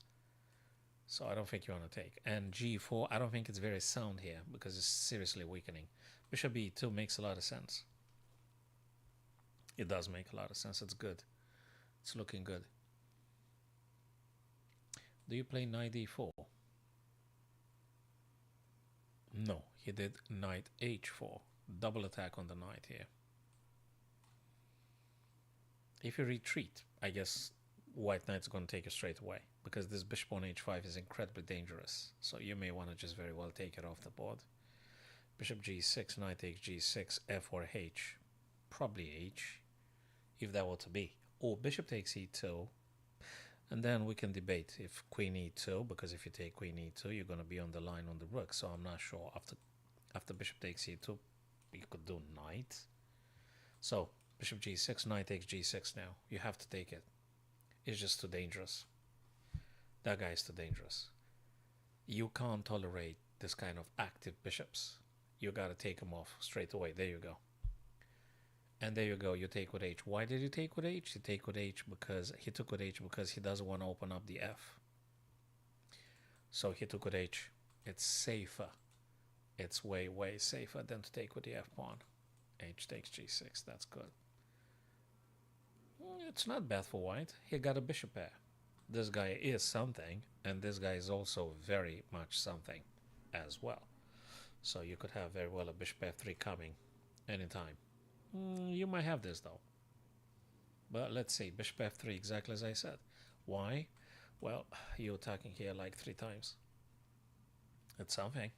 So I don't think you want to take. And G4, I don't think it's very sound here, because it's seriously weakening. Bishop B2 makes a lot of sense. It does make a lot of sense. It's good. It's looking good. Do you play knight D4? No, he did knight H4. Double attack on the knight here. If you retreat, I guess white knight's going to take you straight away, because this bishop on H5 is incredibly dangerous. So you may want to just very well take it off the board. Bishop G6, knight takes G6, F or H. Probably H, if that were to be. Or bishop takes E2. And then we can debate if queen E2, because if you take queen E2, you're going to be on the line on the rook. So I'm not sure. After bishop takes E2, you could do knight. So Bishop g6, knight takes g6 now. You have to take it. It's just too dangerous. That guy is too dangerous. You can't tolerate this kind of active bishops. You gotta take him off straight away. There you go. And there you go. You take with h. Why did you take with h? You take with h because he took with h because he doesn't want to open up the f. So he took with h. It's safer. It's way, way safer than to take with the f pawn. H takes g6. That's good. It's not bad for white. He got a bishop pair. This guy is something, and this guy is also very much something as well. So you could have very well a bishop f3 coming anytime. You might have this though. But let's see, bishop f3 exactly as I said. Why? Well, you're attacking here like 3 times. It's something.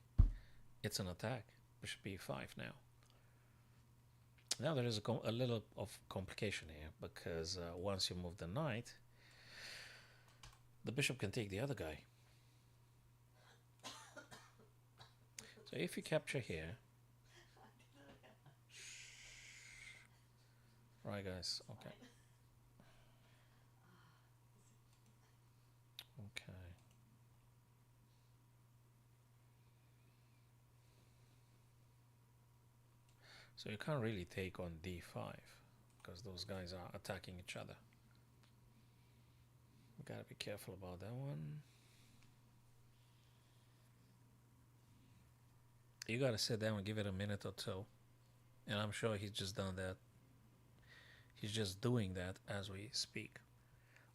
It's an attack. Bishop e5 now. Now there is a little of complication here because once you move the knight, the bishop can take the other guy. So if you capture here, right guys, okay. Okay. So you can't really take on d5 because those guys are attacking each other. You gotta be careful about that one. You gotta sit down and give it a minute or two. And I'm sure he's just done that. He's just doing that as we speak.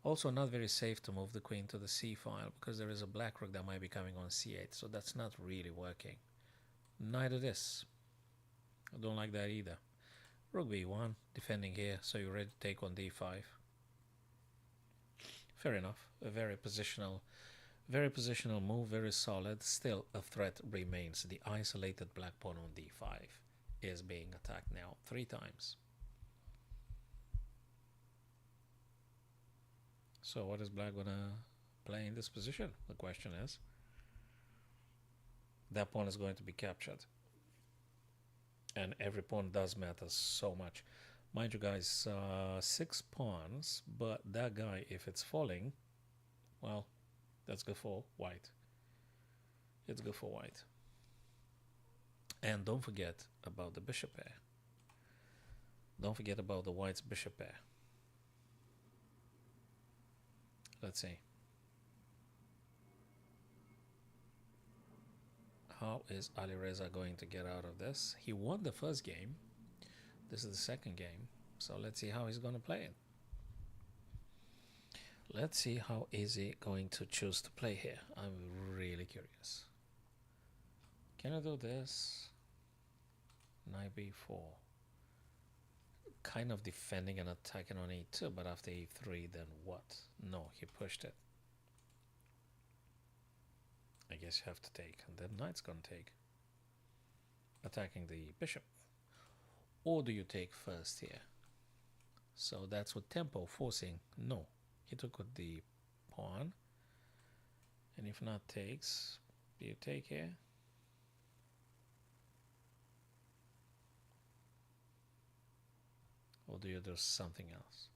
Also not very safe to move the queen to the c file because there is a black rook that might be coming on c8. So that's not really working. Neither this. I don't like that either. Rook b1, defending here, so you're ready to take on d5. Fair enough. A very positional move, very solid. Still, a threat remains. The isolated black pawn on d5 is being attacked now 3 times. So what is black gonna play in this position? The question is. That pawn is going to be captured. And every pawn does matter so much. Mind you guys, 6 pawns, but that guy, if it's falling, well, that's good for white. It's good for white. And don't forget about the bishop pair. Don't forget about the white's bishop pair. Let's see. How is Alireza going to get out of this? He won the first game. This is the second game. So let's see how he's going to play it. Let's see how is he going to choose to play here. I'm really curious. Can I do this? Knight b4. Kind of defending and attacking on e2, but after e3, then what? No, he pushed it. I guess you have to take, and then knight's gonna take. Attacking the bishop. Or do you take first here? So that's what tempo forcing. No, he took with the pawn. And if not takes, do you take here? Or do you do something else?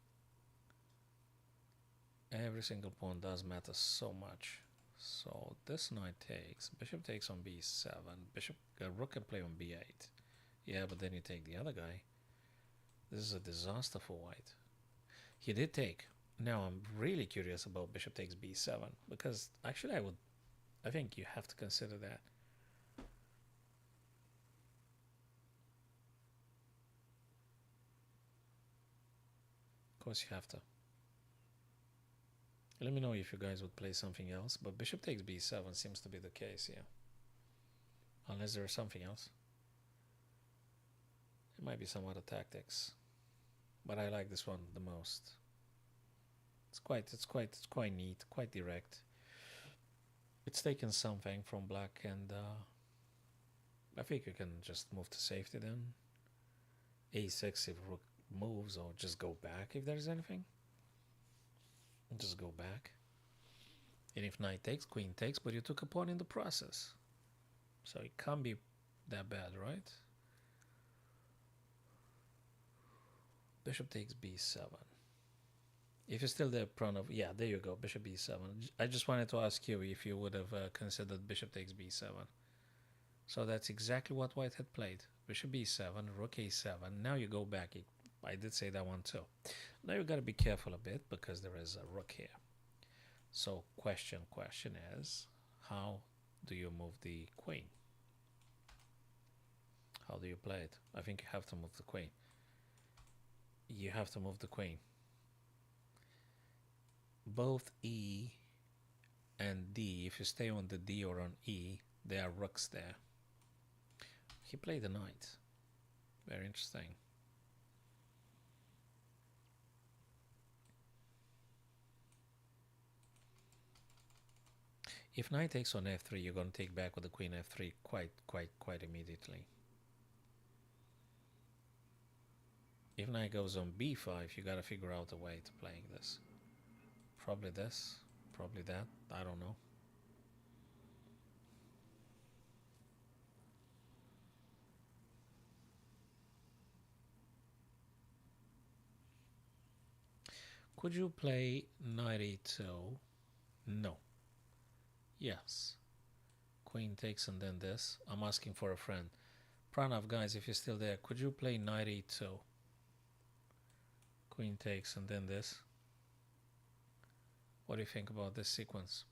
Every single pawn does matter so much. So this knight takes, bishop takes on b7, bishop, rook can play on b8. Yeah, but then you take the other guy. This is a disaster for white. He did take. Now I'm really curious about bishop takes b7 because actually I think you have to consider that. Of course you have to. Let me know if you guys would play something else, but bishop takes b7 seems to be the case here. Unless there is something else. It might be some other tactics. But I like this one the most. It's quite neat, quite direct. It's taken something from black, and I think you can just move to safety then. a6 if rook moves, or just go back if there's anything. Just go back. And if knight takes, queen takes, but you took a pawn in the process. So it can't be that bad, right? Bishop takes b7. If you're still there, Pranav, yeah, there you go, bishop b7. I just wanted to ask you if you would have considered bishop takes b7. So that's exactly what White had played. Bishop b7, rook a7. Now you go back. I did say that one too. Now you got to be careful a bit because there is a rook here. So question is, how do you move the queen? How do you play it? I think you have to move the queen. You have to move the queen. Both E and D, if you stay on the D or on E, there are rooks there. He played a knight. Very interesting. If knight takes on f3, you're going to take back with the queen f3 quite immediately. If knight goes on b5, you got to figure out a way to playing this. Probably this, probably that, I don't know. Could you play knight e2? No. Yes. Queen takes and then this. I'm asking for a friend. Pranav, guys, if you're still there, could you play knight e2? Queen takes and then this. What do you think about this sequence?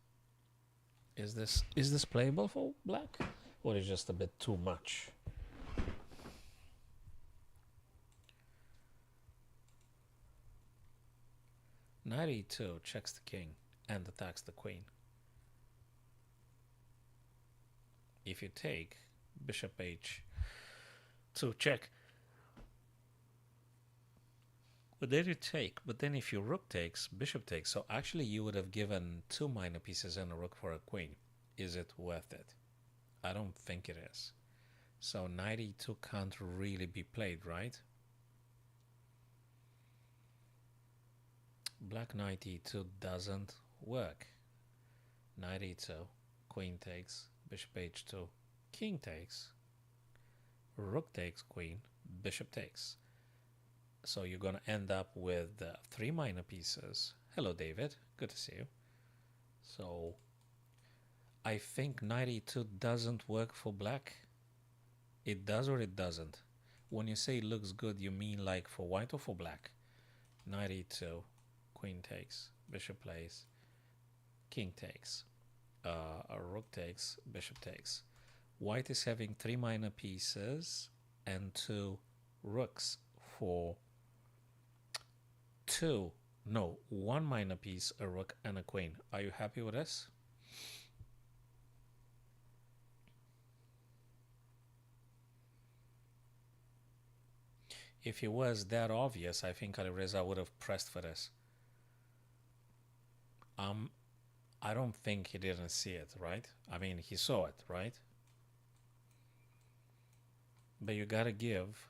Is this playable for black? Or is it just a bit too much? Knight e2 checks the king and attacks the queen. If you take, bishop h2 check. But then you take, but then if your rook takes, bishop takes, so actually you would have given 2 minor pieces and a rook for a queen. Is it worth it? I don't think it is. So knight e2 can't really be played, right? Black knight e2 doesn't work. Knight e2, queen takes, bishop h2, king takes, rook takes queen, bishop takes. So you're going to end up with 3 minor pieces. Hello, David. Good to see you. So I think knight e2 doesn't work for black. It does or it doesn't? When you say it looks good, you mean like for white or for black? Knight e2, queen takes, bishop plays, king takes, a rook takes, bishop takes. White is having 3 minor pieces and 2 rooks for 1 minor piece, a rook and a queen. Are you happy with this? If it was that obvious, I think Alireza would have pressed for this. I don't think he didn't see it, right? I mean, he saw it, right? But you gotta give.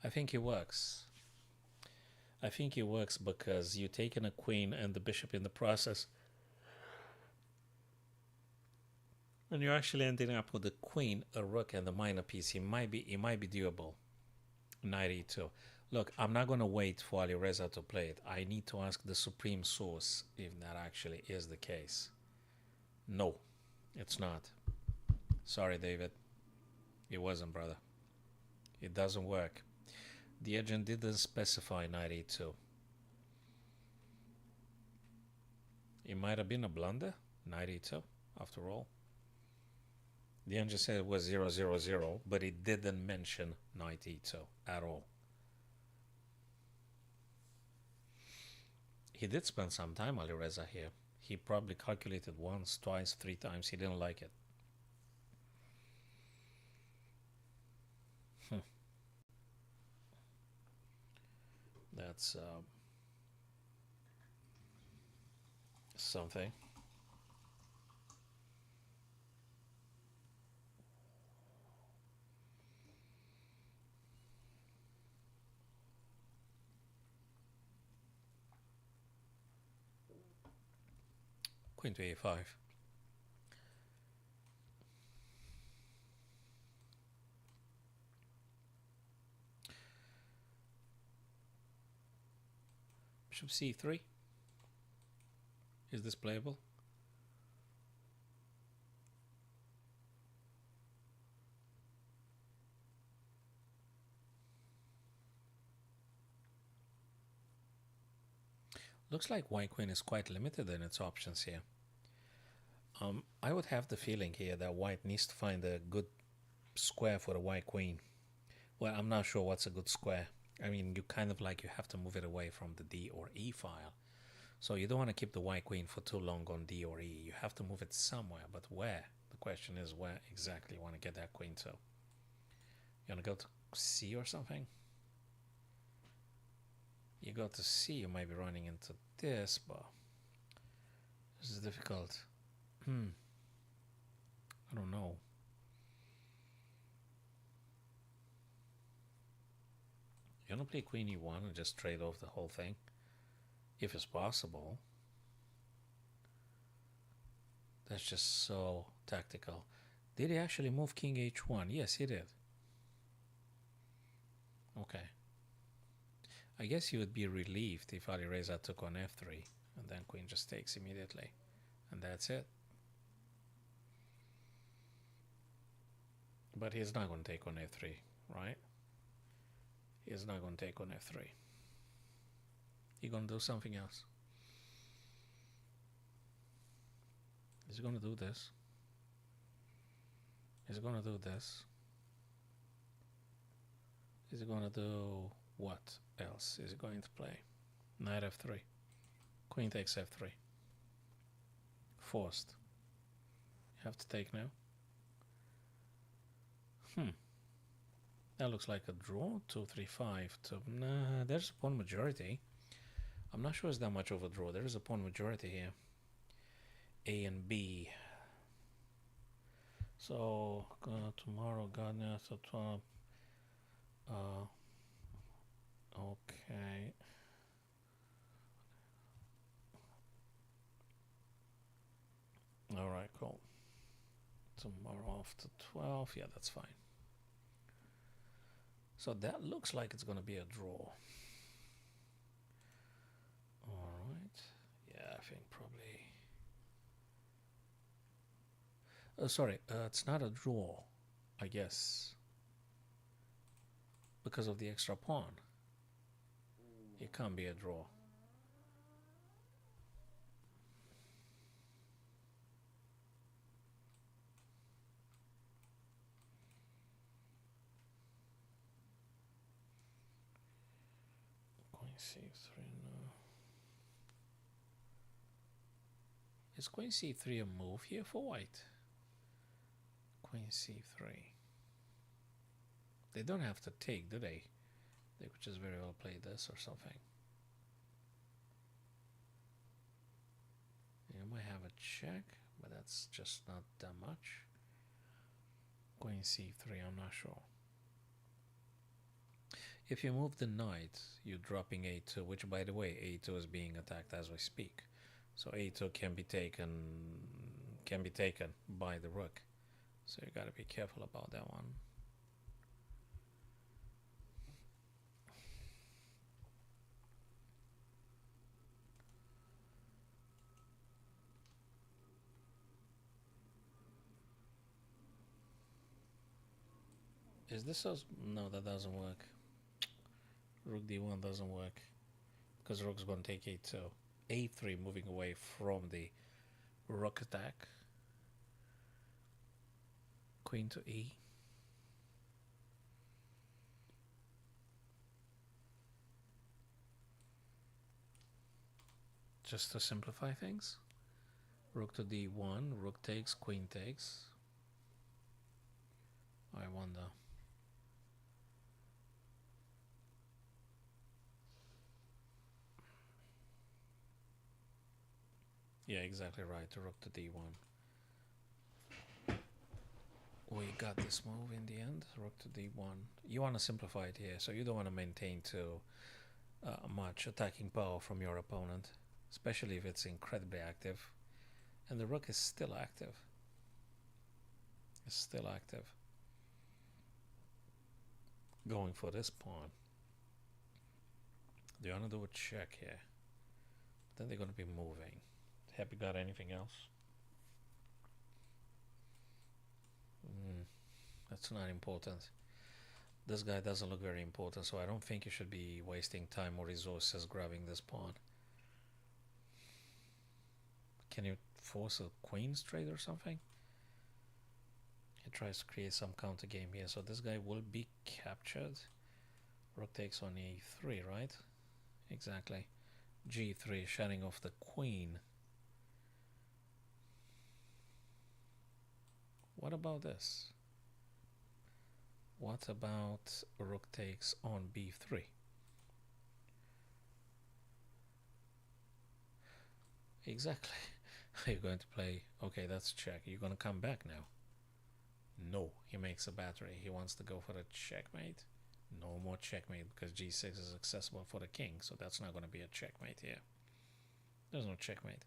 I think it works. I think it works because you're taking a queen and the bishop in the process. And you're actually ending up with a queen, a rook, and a minor piece. It might be doable. Knight e2. Look, I'm not going to wait for Alireza to play it. I need to ask the supreme source if that actually is the case. No, it's not. Sorry, David. It wasn't, brother. It doesn't work. The agent didn't specify knight e2. It might have been a blunder, knight e2, after all. The agent said it was 000, but it didn't mention knight e2 at all. He did spend some time, Alireza, here. He probably calculated once, twice, 3 times. He didn't like it. That's something. Queen to a5. Bishop c3. Is this playable? Looks like white queen is quite limited in its options here. I would have the feeling here that white needs to find a good square for the white queen. Well, I'm not sure what's a good square. I mean, you kind of like you have to move it away from the D or E file. So you don't want to keep the white queen for too long on D or E. You have to move it somewhere, but where? The question is where exactly you want to get that queen to. You want to go to C or something? You go to C, you might be running into this, but this is difficult. I don't know. You want to play queen e1 and just trade off the whole thing? If it's possible. That's just so tactical. Did he actually move king h1? Yes, he did. Okay. I guess he would be relieved if Alireza took on f3 and then queen just takes immediately. And that's it. But he's not going to take on f3, right? He's not going to take on f3. He's going to do something else. He's going to do this. He's going to do this. Is he going to do what else is he going to play? Knight f3. Queen takes f3. Forced. You have to take now. That looks like a draw. 2, 3, 5. Nah, there's a pawn majority. I'm not sure it's that much of a draw. There is a pawn majority here. A and B. So tomorrow, God knows, so 12. Okay. All right, cool. Tomorrow after 12. Yeah, that's fine. So that looks like it's going to be a draw. All right. Yeah, I think probably. Sorry, it's not a draw, I guess. Because of the extra pawn. It can't be a draw. Queen c3, no. Is queen c3 a move here for white? Queen c3. They don't have to take, do they? They could just very well play this or something. You might have a check, but that's just not that much. Queen c3, I'm not sure. If you move the knight, you're dropping a2, which by the way, a2 is being attacked as we speak. So a2 can be taken by the rook. So you gotta be careful about that one. Is this a... No, that doesn't work. Rook d1 doesn't work. Because rook's going to take a2. a3 moving away from the rook attack. Queen to e. Just to simplify things. Rook to d1, rook takes, queen takes. I wonder. Yeah, exactly right. Rook to d1. We got this move in the end. Rook to d1. You want to simplify it here, so you don't want to maintain too much attacking power from your opponent, especially if it's incredibly active. And the rook is still active. It's still active. Going for this pawn. Do you want to do a check here? Then they're going to be moving. Have you got anything else? That's not important. This guy doesn't look very important, so I don't think you should be wasting time or resources grabbing this pawn. Can you force a queen straight or something? He tries to create some counter game here, so this guy will be captured. Rook takes on e3, right? Exactly. g3, shutting off the queen. What about this? What about rook takes on b3? Exactly. Are you going to play? Okay, that's check. You're going to come back now. No, he makes a battery. He wants to go for a checkmate. No more checkmate because g6 is accessible for the king, so that's not going to be a checkmate here. There's no checkmate.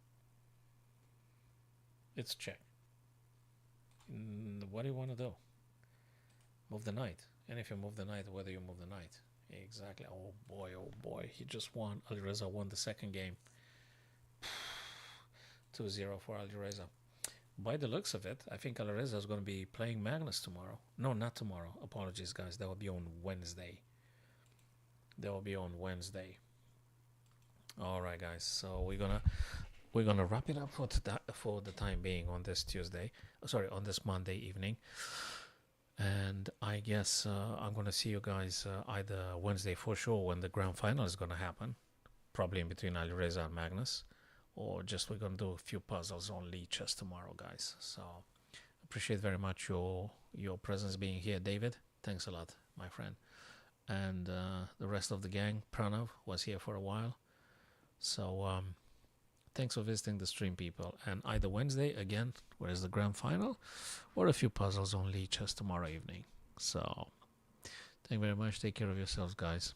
It's check. What do you want to do? Move the knight. And if you move the knight, whether you move the knight. Exactly. Oh boy. He just won. Alireza won the second game. 2-0 for Alireza. By the looks of it, I think Alireza is going to be playing Magnus tomorrow. No, not tomorrow. Apologies, guys. That will be on Wednesday. All right, guys. So we're gonna wrap it up for the time being on this on this Monday evening. And I guess I'm gonna see you guys either Wednesday for sure when the grand final is gonna happen, probably in between Alireza and Magnus. Or just we're going to do a few puzzles on Lichess tomorrow, guys. So appreciate very much your presence being here, David. Thanks a lot, my friend. And the rest of the gang, Pranav was here for a while. So thanks for visiting the stream, people. And either Wednesday, again, where is the grand final, or a few puzzles on Lichess tomorrow evening. So thank you very much. Take care of yourselves, guys.